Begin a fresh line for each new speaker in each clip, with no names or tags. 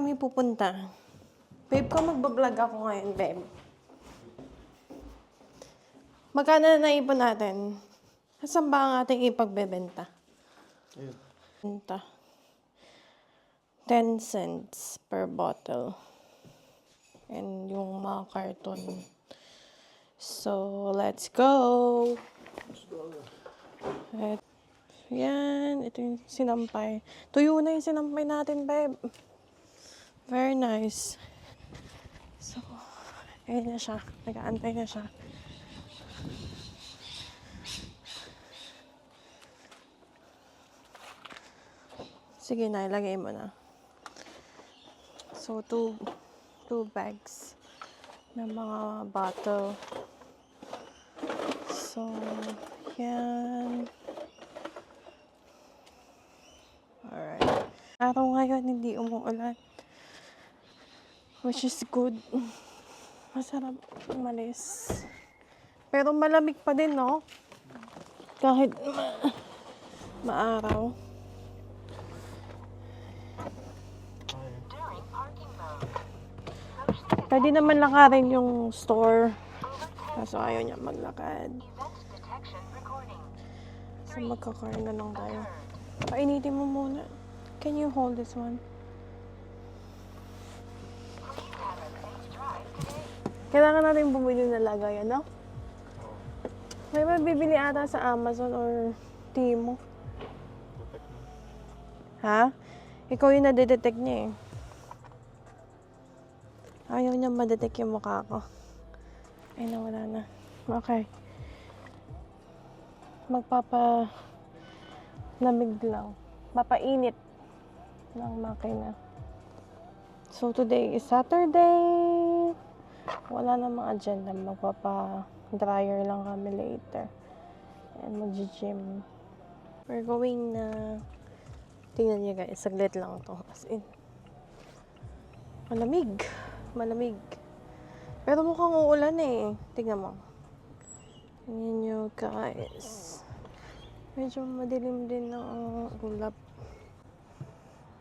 kami pupunta? Babe ko, magbablog ako ngayon, babe. Magkano na naipon natin? Saan ba ang ating ipagbebenta?
Ayun.
Benta. 10 cents per bottle. And yung mga karton. So, let's go! At, yan. Ito yung sinampay. Tuyo na yung sinampay natin, babe. Very nice. So, ayun na siya. Nag-aantay na siya. Sige na, ilagay mo na. So, two bags ng mga bottle. So, yan. Alright. Araw ngayon, hindi umuulan. Which is good. Masarap umalis. Pero malamig pa din, no? Kahit maaraw. Pwede naman lakarin yung store. Kaso ayaw niya maglakad. So magkakaroon na lang tayo. Painitin mo muna. Can you hold this one? Kailangan natin bumili ng lagayan, no? May mabibili ata sa Amazon or Temu. Ha? Ikaw yung nadedetect niya eh. Ayaw niya madetect yung mukha ko. Ay, nawala na. Okay. Magpapalamig lang. Papainit ng makina. So, today is Saturday. Wala namang agenda. Magpapa-dryer lang kami later. And mag-gym. We're going na... Tingnan niyo guys, saglit lang to. As in. Malamig. Malamig. Pero mukhang uulan eh. Tingnan mo. Tingnan nyo guys. Medyo madilim din ng ulap.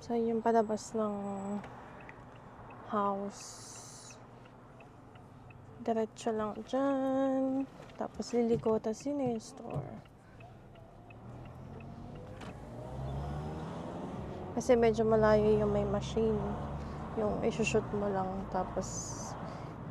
So yung palabas ng house. Diretso lang dyan. Tapos liliko. Tapos yun yung store. Kasi medyo malayo yung may machine. Yung isushoot mo lang. Tapos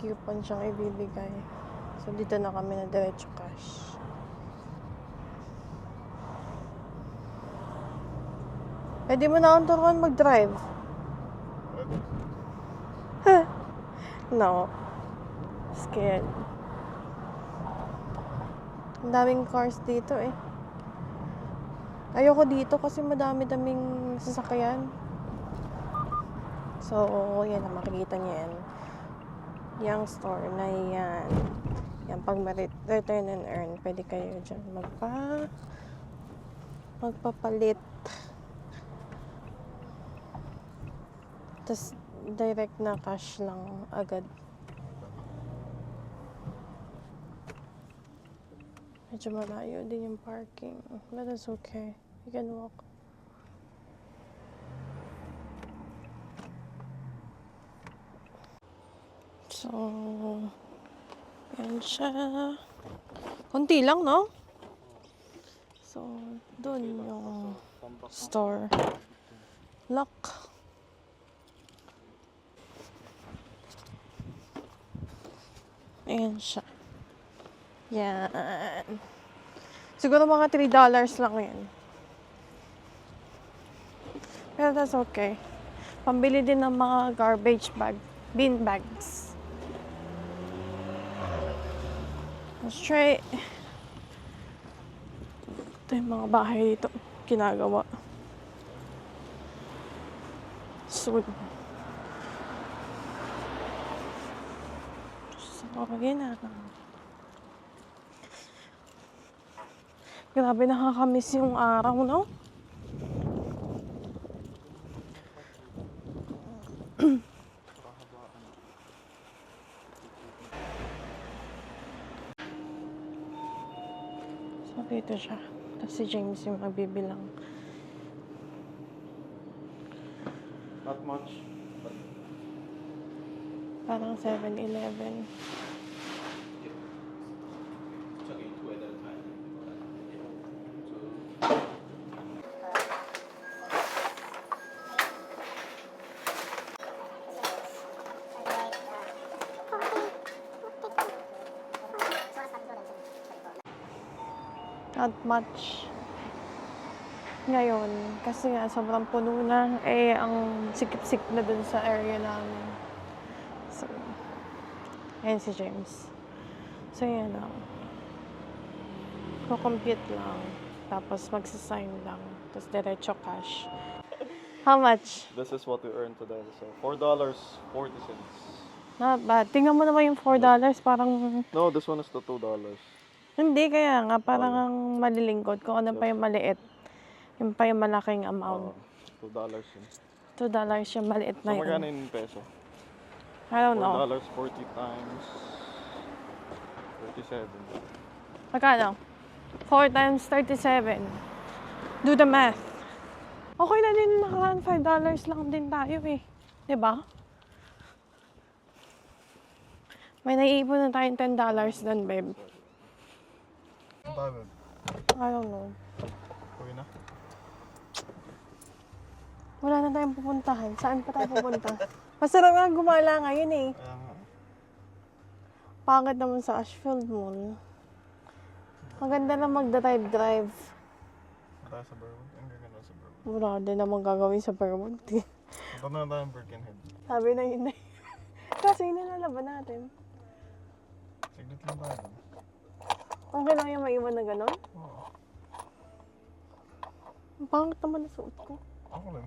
coupon siyang ibibigay. So, dito na kami na diretso cash. Pwede mo na akong turuan mag-drive? No. Scared. Ang daming cars dito eh. Ayoko dito kasi madami-daming sasakyan. So, yan na, makikita niyo yan. Yung store na yan. Yan, pag return and earn, pwede kayo dyan magpapalit. Tapos, direct na cash lang agad. Medyo malayo din yung parking. But that's okay. You can walk. So, yan siya. Kunti lang, no? So, doon yung store. Lock. Ayan siya. Yan. Siguro mga $3 lang yan. Pero that's okay. Pambili din ng mga garbage bag. Bin bags. Straight. Ito yung mga bahay dito. Ginagawa. Soon. So, yun na. Grabe, nakakamiss yung araw, no? So, dito siya. Tapos si James yung magbibilang.
Not much.
Parang 7-Eleven. Not much ngayon kasi nga sobrang puno na, eh ang sikip-sik na dun sa area namin. So, ayan si James. So yan lang. Kukompute lang, tapos magsasign lang, tapos diretso cash. How much?
This is what we earned today. So $4.40.
Not bad. Tingnan mo naman yung $4, parang
No, this one is the $2.
hindi, kaya nga parang ang malilingkod kung ano pa yung maliit. Yung pa yung malaking amount.
$2 yun.
$2 yung maliit
So
na
magkano
yun.
in peso?
I don't know.
$4.40 times 37.
Magkano? 4 times 37. Do the math. Okay na din nakaraan, $5 lang din tayo eh. Diba? May naiipon na tayong $10 doon, babe.
Ano tayo, babe?
I don't know.
Uwi na?
Wala na tayong pupuntahan. Saan pa tayo pupunta? Masarap nga gumala ngayon eh.
Kaya nga.
Pangit naman sa Ashfield Mall. Maganda na magda-drive-drive.
Tayo sa Burwood? Ang gaganda sa Burwood.
Wala din naman gagawin sa Burwood.
Punta na tayong Birkenhead.
Sabi na yun eh. Kasi yun nilalaban natin.
Siglit lang tayo dun.
Okay lang yung maiwan na gano'n?
Oo.
Ang pangit naman na suot ko.
Ako lang.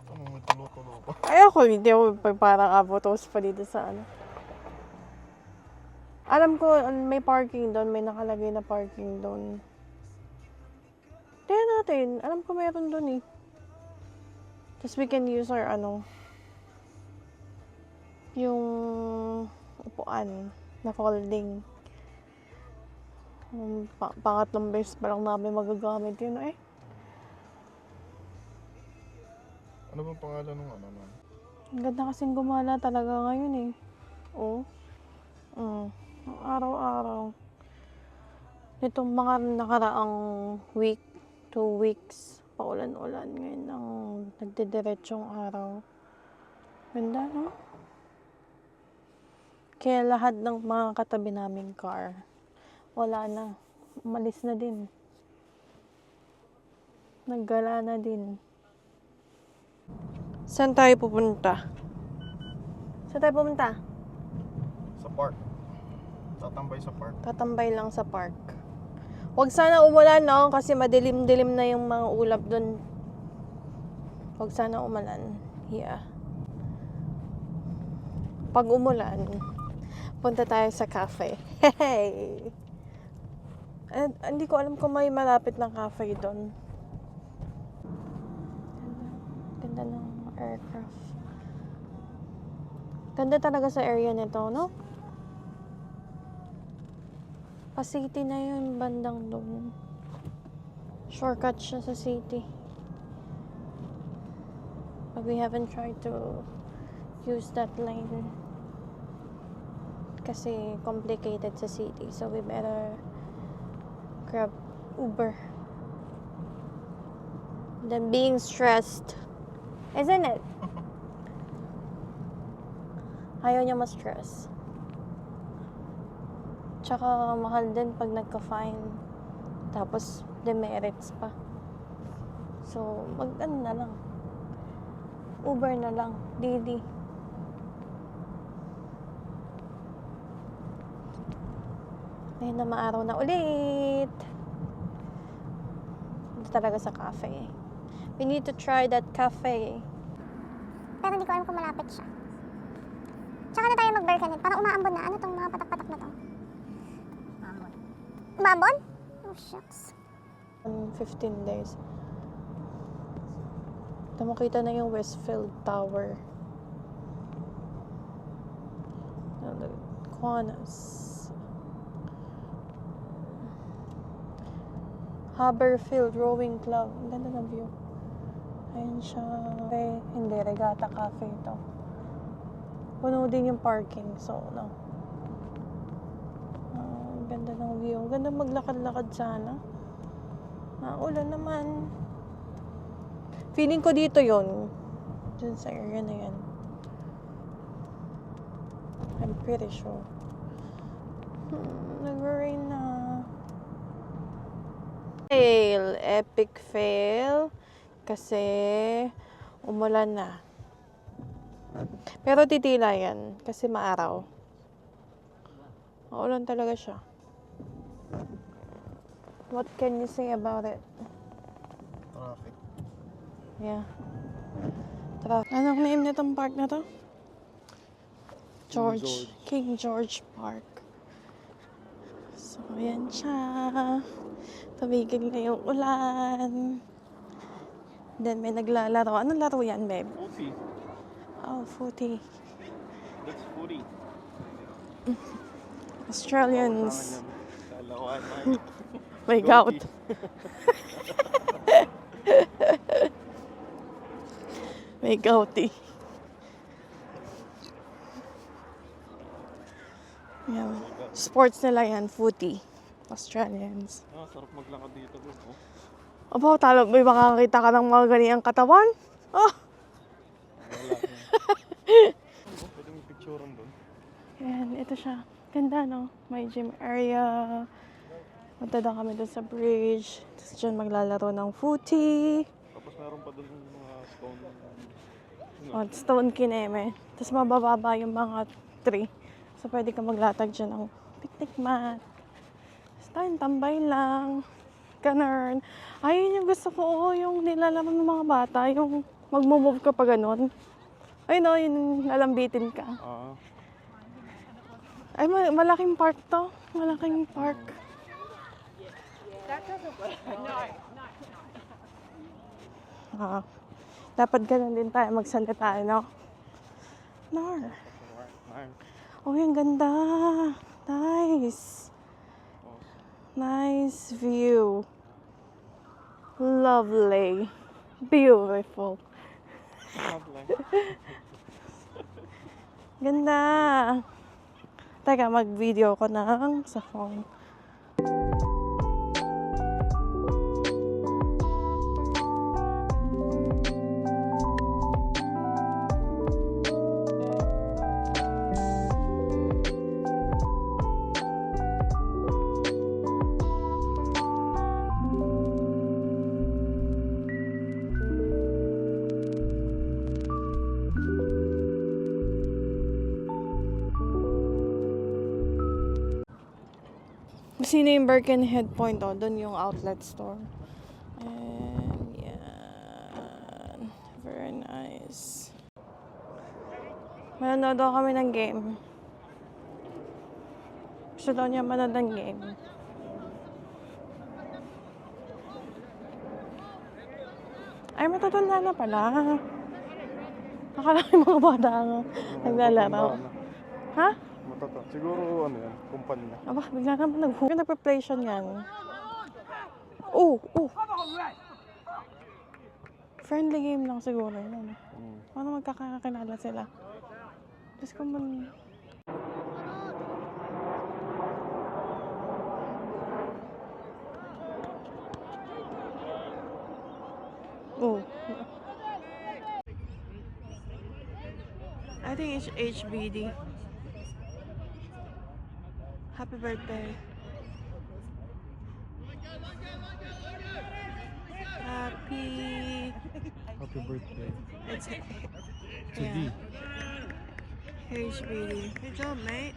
Ano, may tulo-tulo pa.
Ay ako, hindi ako parang abotos pa dito sa ano. Alam ko, may parking doon. May nakalagay na parking doon. Tingnan natin. Alam ko mayroon doon eh. Tapos we can use our yung upuan na folding. Pangatlong beses pa lang namin magagamit yun eh.
Ano bang pangalan ng ano nun?
Ang ganda kasing gumala talaga ngayon eh. Oh. Araw-araw. Nitong mga nakaraang week, 2 weeks, paulan-ulan. Ngayon ang nagdidiretsong araw. Ganda, no? Kaya lahat ng mga katabi naming car, wala na. Umalis na din. Naggala na din. Saan tayo pupunta? Saan tayo pupunta?
Sa park. Tatambay sa park.
Tatambay lang sa park. Huwag sana umulan, no? Kasi madilim-dilim na yung mga ulap dun. Huwag sana umulan. Yeah. Pag umulan, punta tayo sa cafe. Hey! Hindi ko alam kung may malapit ng cafe doon. Ganda ng aircraft. Ganda talaga sa area nito, no? Pa-city na yun, bandang doon. Shortcut siya sa city. But we haven't tried to use that lane. Kasi complicated sa city. So we better grab Uber than being stressed. Isn't it? Ayaw niya ma-stress. Tsaka mahal din pag nagka-fine. Tapos demerits pa. So, mag-ano na lang. Uber na lang. Didi. Ngayon na maaraw na ulit. Dito talaga sa cafe. We need to try that cafe.
Pero hindi ko alam kung malapit siya. Tsaka na tayo mag-Birkenhead. Parang umaambon na. Ano tong mga patak-patak na to? Umaambon. Umaambon? Oh, shucks.
15 days. Makita na yung Westfield Tower. Kiwanis. Haberfield Rowing Club. Ang ganda ng view. Ayan siya. Okay, hindi, Regatta Cafe ito. Puno din yung parking, so no. Ganda ng view. Ganda maglakad-lakad sana. Ulan naman. Feeling ko dito yon. Dun sa area na yan. I'm pretty sure. Nag-rain na. Fail. Epic fail. Kasi umulan na. Pero titila yan. Kasi maaraw. Maulan talaga siya. What can you say about it?
Traffic.
Yeah. Anong name nitong park na to?
George.
King George Park. So, ayan siya. Tumigil na yung ulan. Then, may naglalaro. Anong laro yan, babe?
Footy.
Oh, footy.
That's footy.
Australians.
Kalawan.
May gout. May gouty. Yeah. Sports nila yan, footy. Australians.
Sarap maglakad dito. Oh.
Aba, talo, may makakita ka ng mga ganiyang katawan? Oh!
Pwede may picturean doon.
Ayan, ito siya. Ganda, no? May gym area. Punta daw kami doon sa bridge. Tapos dyan maglalaro ng footy.
Tapos meron pa doon yung mga stone.
O, stone kineme. Tapos mabababa yung mga tree. So, pwede ka maglatag dyan ng picnic mat. Tapos tayo, tambay lang. Ganun. Ayun yung gusto ko, yung nilalaro ng mga bata. Yung magmumove ka pa ganun. Ayun o, yung lalambitin ka. Ay, malaking park to. Malaking park. Dapat ganun din tayo magsalita, no? Nar. Oh, yung ganda. Nice. Nice view. Lovely. Beautiful. Ganda. Teka, mag-video ko ng sa phone. Sino yung Birkenhead Point, oh? Doon yung outlet store. And, yan. Very nice. Manonood daw kami ng game. Gusto daw niya manood ng game. Ay, matatanda na pala. Akala ko yung mga bata nga naglalaro. Ha?
Matata. Siguro ano yan, kumpanya.
Aba, bigla naman nagpa-play siya niyan. Oh. Friendly game lang siguro yun. Paano magkakakilala sila? Diyos ko man. Oh. I think it's HBD. Happy birthday.
Happy birthday.
It's
To D.
HBD. Good job, mate.